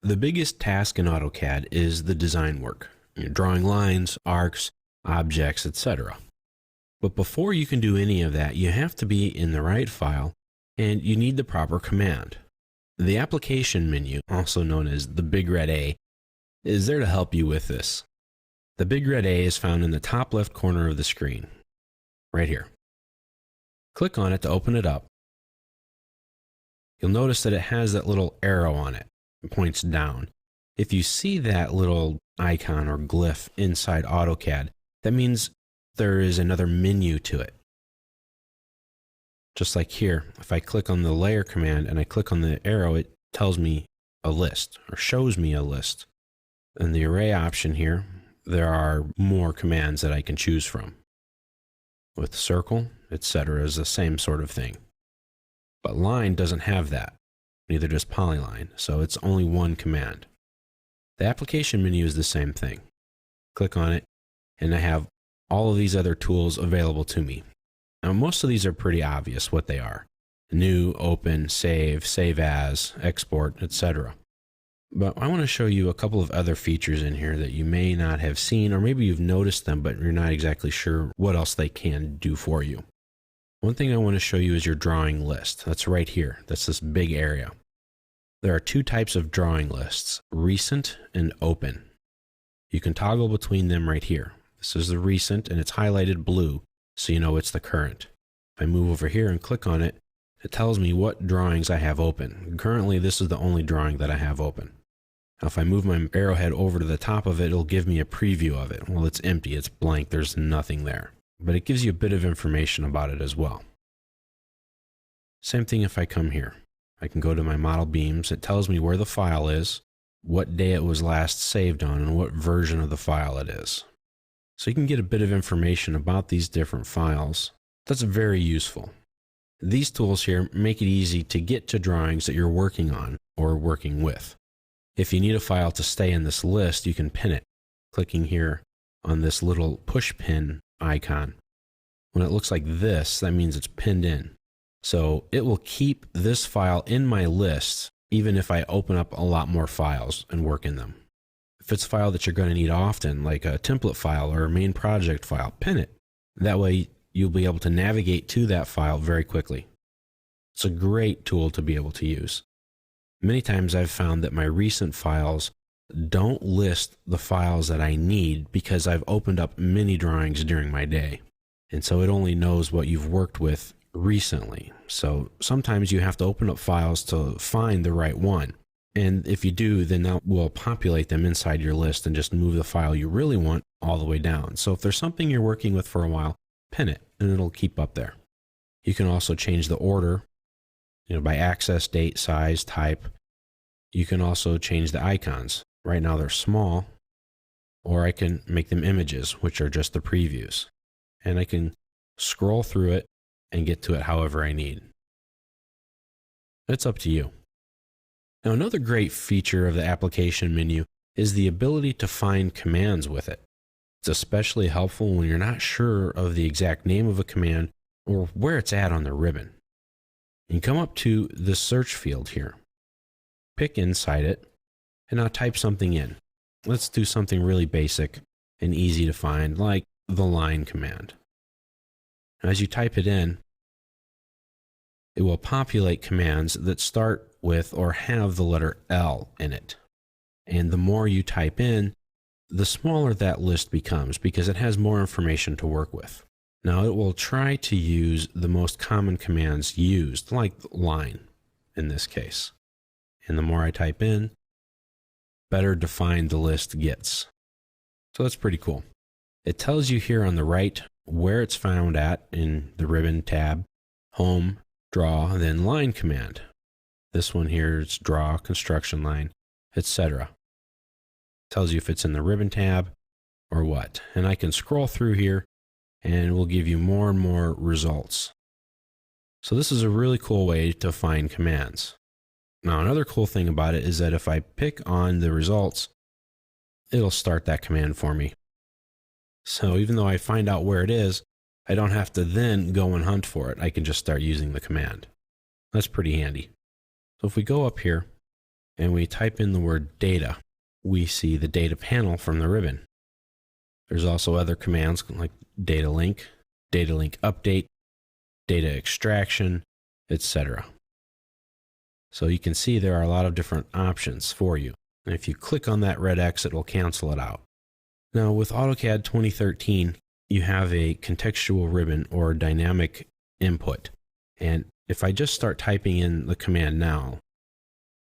The biggest task in AutoCAD is the design work, drawing lines, arcs, objects, etc. But before you can do any of that, you have to be in the right file and you need the proper command. The application menu, also known as the big red A, is there to help you with this. The big red A is found in the top left corner of the screen, right here. Click on it to open it up. You'll notice that it has that little arrow on it. It points down. If you see that little icon or glyph inside AutoCAD, that means there is another menu to it. Just like here, if I click on the layer command and I click on the arrow, it tells me a list or shows me a list. In the array option here, there are more commands that I can choose from. With circle, etc. is the same sort of thing. But line doesn't have that, neither does polyline, so it's only one command. The application menu is the same thing. Click on it, and I have all of these other tools available to me. Now, most of these are pretty obvious what they are. New, open, save, save as, export, etc. But I want to show you a couple of other features in here that you may not have seen, or maybe you've noticed them, but you're not exactly sure what else they can do for you. One thing I want to show you is your drawing list. That's right here. That's this big area. There are two types of drawing lists, recent and open. You can toggle between them right here. This is the recent and it's highlighted blue, so you know it's the current. If I move over here and click on it, it tells me what drawings I have open. Currently, this is the only drawing that I have open. Now, if I move my arrowhead over to the top of it, it'll give me a preview of it. Well, it's empty, it's blank, there's nothing there. But it gives you a bit of information about it as well. Same thing if I come here. I can go to my model beams. It tells me where the file is, what day it was last saved on, and what version of the file it is. So you can get a bit of information about these different files. That's very useful. These tools here make it easy to get to drawings that you're working on or working with. If you need a file to stay in this list, you can pin it, clicking here on this little push pin icon. When it looks like this, that means it's pinned in. So it will keep this file in my list even if I open up a lot more files and work in them. If it's a file that you're going to need often, like a template file or a main project file, pin it. That way you'll be able to navigate to that file very quickly. It's a great tool to be able to use. Many times I've found that my recent files don't list the files that I need because I've opened up many drawings during my day. And so it only knows what you've worked with recently. So sometimes you have to open up files to find the right one. And if you do, then that will populate them inside your list and just move the file you really want all the way down. So if there's something you're working with for a while, pin it and it'll keep up there. You can also change the order, by access, date, size, type. You can also change the icons. Right now they're small, or I can make them images, which are just the previews. And I can scroll through it and get to it however I need. It's up to you. Now, another great feature of the application menu is the ability to find commands with it. It's especially helpful when you're not sure of the exact name of a command or where it's at on the ribbon. You come up to the search field here, pick inside it, and now type something in. Let's do something really basic and easy to find, like the line command. As you type it in, it will populate commands that start with or have the letter L in it. And the more you type in, the smaller that list becomes because it has more information to work with. Now it will try to use the most common commands used, like line in this case. And the more I type in, better defined the list gets. So that's pretty cool. It tells you here on the right where it's found at in the ribbon tab, home, draw, then line command. This one here is draw, construction line, etc. Tells you if it's in the ribbon tab or what. And I can scroll through here and we'll give you more and more results. So this is a really cool way to find commands. Now, another cool thing about it is that if I pick on the results, it'll start that command for me. So even though I find out where it is, I don't have to then go and hunt for it. I can just start using the command. That's pretty handy. So if we go up here and we type in the word data, we see the data panel from the ribbon. There's also other commands like data link update, data extraction, etc. So you can see there are a lot of different options for you. And if you click on that red X, it will cancel it out. Now with AutoCAD 2013, you have a contextual ribbon or dynamic input. And if I just start typing in the command now,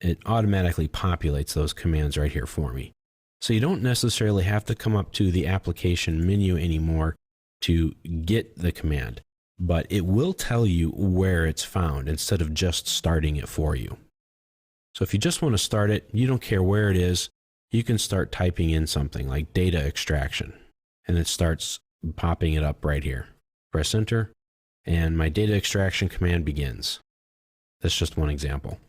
it automatically populates those commands right here for me. So you don't necessarily have to come up to the application menu anymore to get the command, but it will tell you where it's found instead of just starting it for you. So if you just want to start it, you don't care where it is, you can start typing in something like data extraction, and it starts popping it up right here. Press enter, and my data extraction command begins. That's just one example.